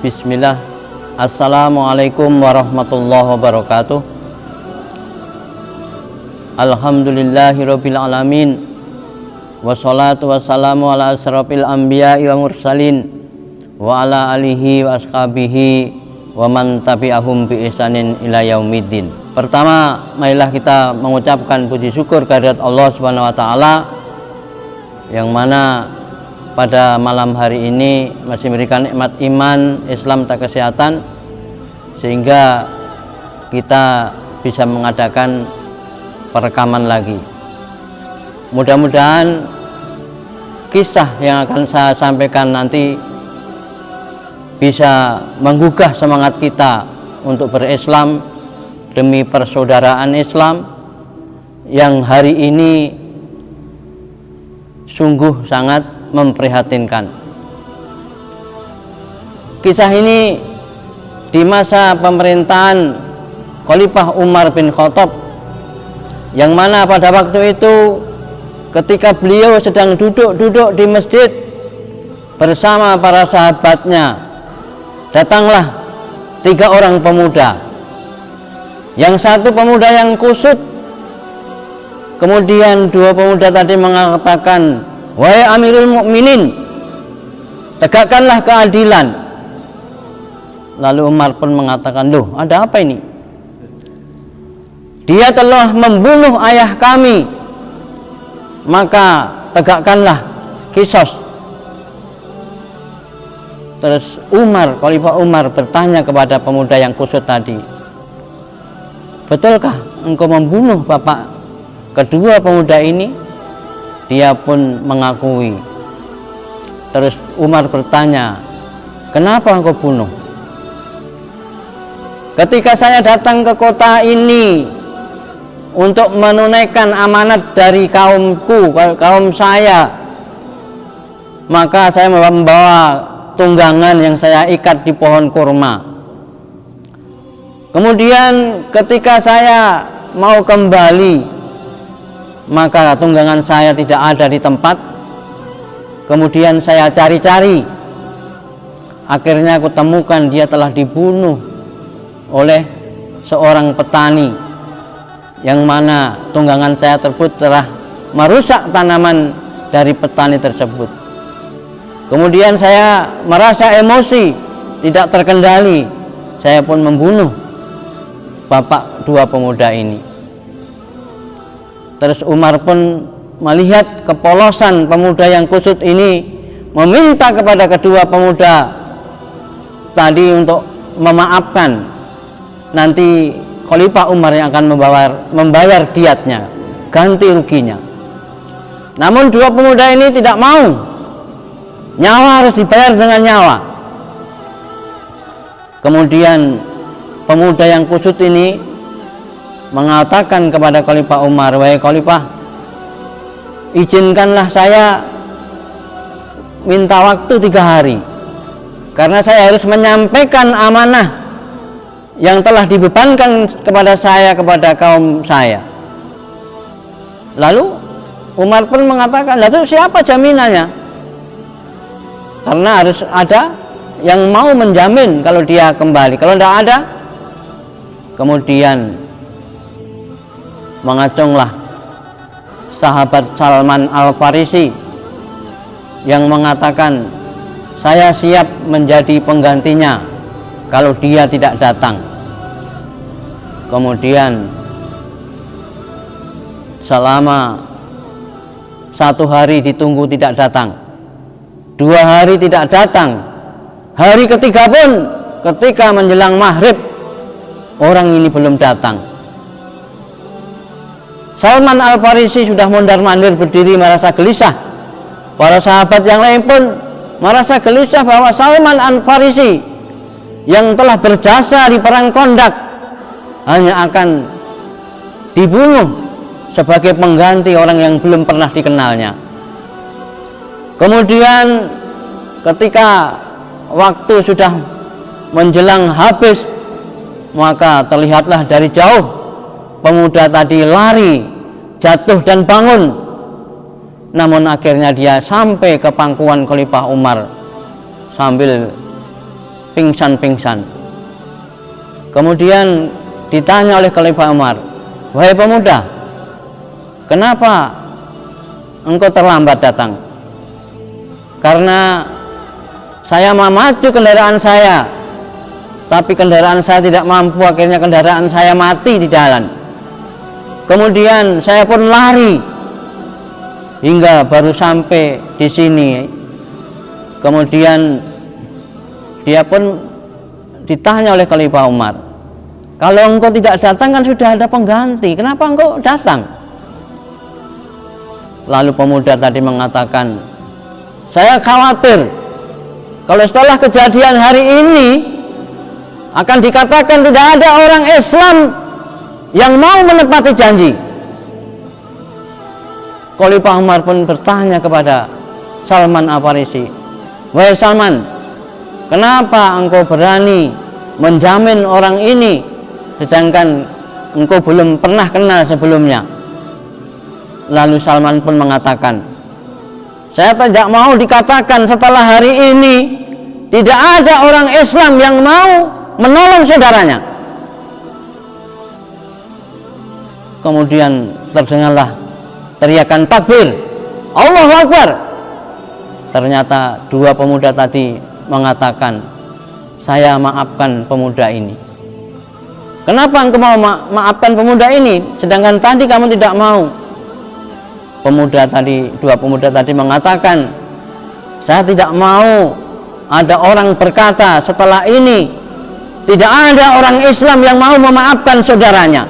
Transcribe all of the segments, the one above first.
Bismillah. Assalamualaikum warahmatullahi wabarakatuh. Alhamdulillahirabbil alamin. Wassalatu wassalamu ala asrofil anbiya'i wa mursalin wa ala alihi wa ashabihi wa man tabi'ahum bi ihsanin ila yaumiddin. Pertama, marilah kita mengucapkan puji syukur kehadirat Allah Subhanahu wa taala yang mana pada malam hari ini masih memberikan nikmat iman, Islam, dan kesehatan sehingga kita bisa mengadakan perekaman lagi. Mudah-mudahan kisah yang akan saya sampaikan nanti bisa menggugah semangat kita untuk berislam demi persaudaraan Islam yang hari ini sungguh sangat memprihatinkan. Kisah ini di masa pemerintahan Khalifah Umar bin Khattab, yang mana pada waktu itu ketika beliau sedang duduk-duduk di masjid bersama para sahabatnya, datanglah 3 orang pemuda. Yang satu pemuda yang kusut, kemudian 2 pemuda tadi mengatakan, "Wahai Amirul Mukminin, tegakkanlah keadilan." Lalu Umar pun mengatakan, "Loh, ada apa ini? Dia telah membunuh ayah kami, maka tegakkanlah qisas." Terus Khalifah Umar bertanya kepada pemuda yang kusut tadi, "Betulkah engkau membunuh bapak kedua pemuda ini?" Dia pun mengakui. Terus Umar bertanya, "Kenapa engkau bunuh?" "Ketika saya datang ke kota ini untuk menunaikan amanat dari kaum saya, maka saya membawa tunggangan yang saya ikat di pohon kurma. Kemudian ketika saya mau kembali, maka tunggangan saya tidak ada di tempat. Kemudian saya cari-cari, akhirnya aku temukan dia telah dibunuh oleh seorang petani, yang mana tunggangan saya tersebut telah merusak tanaman dari petani tersebut. Kemudian saya merasa emosi, tidak terkendali, saya pun membunuh bapak 2 pemuda ini." Terus Umar pun melihat kepolosan pemuda yang kusut ini, meminta kepada kedua pemuda tadi untuk memaafkan. Nanti Khalifah Umar yang akan membayar diatnya, ganti ruginya. Namun 2 pemuda ini tidak mau. Nyawa harus dibayar dengan nyawa. Kemudian pemuda yang kusut ini mengatakan kepada Khalifah Umar, "Wahai Khalifah, izinkanlah saya minta waktu 3 hari, karena saya harus menyampaikan amanah yang telah dibebankan kepada saya, kepada kaum saya." Lalu Umar pun mengatakan, "Lalu siapa jaminannya?" Karena harus ada yang mau menjamin kalau dia kembali. Kalau tidak ada, kemudian mengacunglah sahabat Salman Al-Farisi yang mengatakan, "Saya siap menjadi penggantinya kalau dia tidak datang." Kemudian selama 1 hari ditunggu tidak datang, 2 hari tidak datang, hari ketiga pun ketika menjelang maghrib orang ini belum datang. Salman Al-Farisi sudah mondar-mandir berdiri merasa gelisah. Para sahabat yang lain pun merasa gelisah bahwa Salman Al-Farisi yang telah berjasa di perang Kondak hanya akan dibunuh sebagai pengganti orang yang belum pernah dikenalnya. Kemudian ketika waktu sudah menjelang habis, maka terlihatlah dari jauh pemuda tadi lari, jatuh dan bangun. Namun akhirnya dia sampai ke pangkuan Khalifah Umar sambil pingsan. Kemudian ditanya oleh Khalifah Umar, "Wahai pemuda, kenapa engkau terlambat datang?" "Karena saya memacu kendaraan saya, tapi kendaraan saya tidak mampu, akhirnya kendaraan saya mati di jalan. Kemudian saya pun lari hingga baru sampai di sini." Kemudian dia pun ditanya oleh Khalifah Umar, "Kalau engkau tidak datang kan sudah ada pengganti, kenapa engkau datang?" Lalu pemuda tadi mengatakan, "Saya khawatir kalau setelah kejadian hari ini akan dikatakan tidak ada orang Islam yang mau menepati janji." Khalifah Umar pun bertanya kepada Salman Al-Farisi, "Wahai Salman, kenapa engkau berani menjamin orang ini sedangkan engkau belum pernah kenal sebelumnya?" Lalu Salman pun mengatakan, "Saya tidak mau dikatakan setelah hari ini tidak ada orang Islam yang mau menolong saudaranya." Kemudian terdengarlah teriakan takbir, Allahu Akbar. Ternyata dua pemuda tadi mengatakan, "Saya maafkan pemuda ini." "Kenapa engkau mau maafkan pemuda ini sedangkan tadi kamu tidak mau?" Dua pemuda tadi mengatakan, "Saya tidak mau ada orang berkata setelah ini tidak ada orang Islam yang mau memaafkan saudaranya."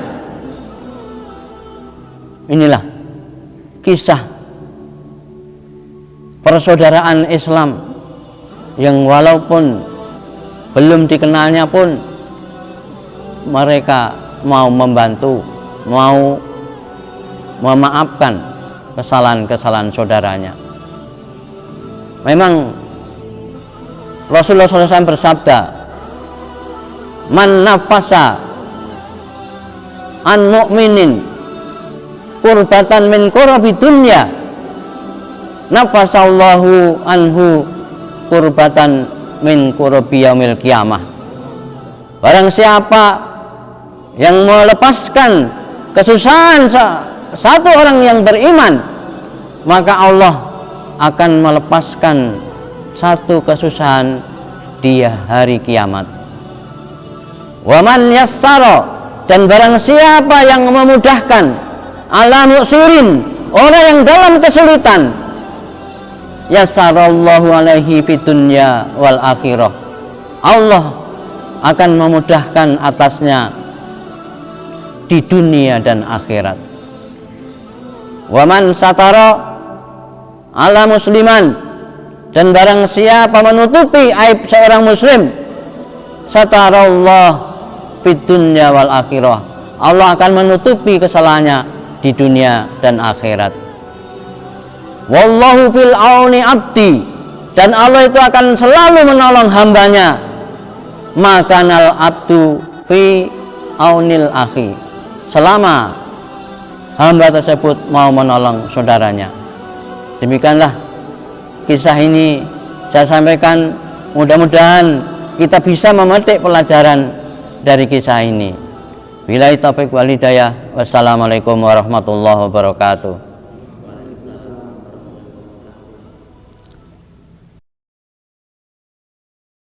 Inilah kisah persaudaraan Islam yang walaupun belum dikenalnya pun mereka mau membantu, mau memaafkan kesalahan-kesalahan saudaranya. Memang Rasulullah SAW bersabda, "Man nafasa an mu'minin kurbatan min kurabi dunya, nafasallahu anhu kurbatan min kurabi yaumil qiyamah." Barang siapa yang melepaskan kesusahan satu orang yang beriman, maka Allah akan melepaskan satu kesusahan di hari kiamat. Wa man yassara, dan barang siapa yang memudahkan ala mu'sirin, orang yang dalam kesulitan, yassarallahu alaihi fid dunya wal akhirah, Allah akan memudahkan atasnya di dunia dan akhirat. Wa man satara ala musliman, dan barang siapa menutupi aib seorang muslim, satarallah fid dunya wal akhirah, Allah akan menutupi kesalahannya di dunia dan akhirat. Wallahu fil auni abdi, dan Allah itu akan selalu menolong hambanya, makanal abdu fi aunil akhi, selama hamba tersebut mau menolong saudaranya. Demikianlah kisah ini saya sampaikan, mudah-mudahan kita bisa memetik pelajaran dari kisah ini. Billahi taufiq wal hidayah. Wassalamualaikum warahmatullahi wabarakatuh.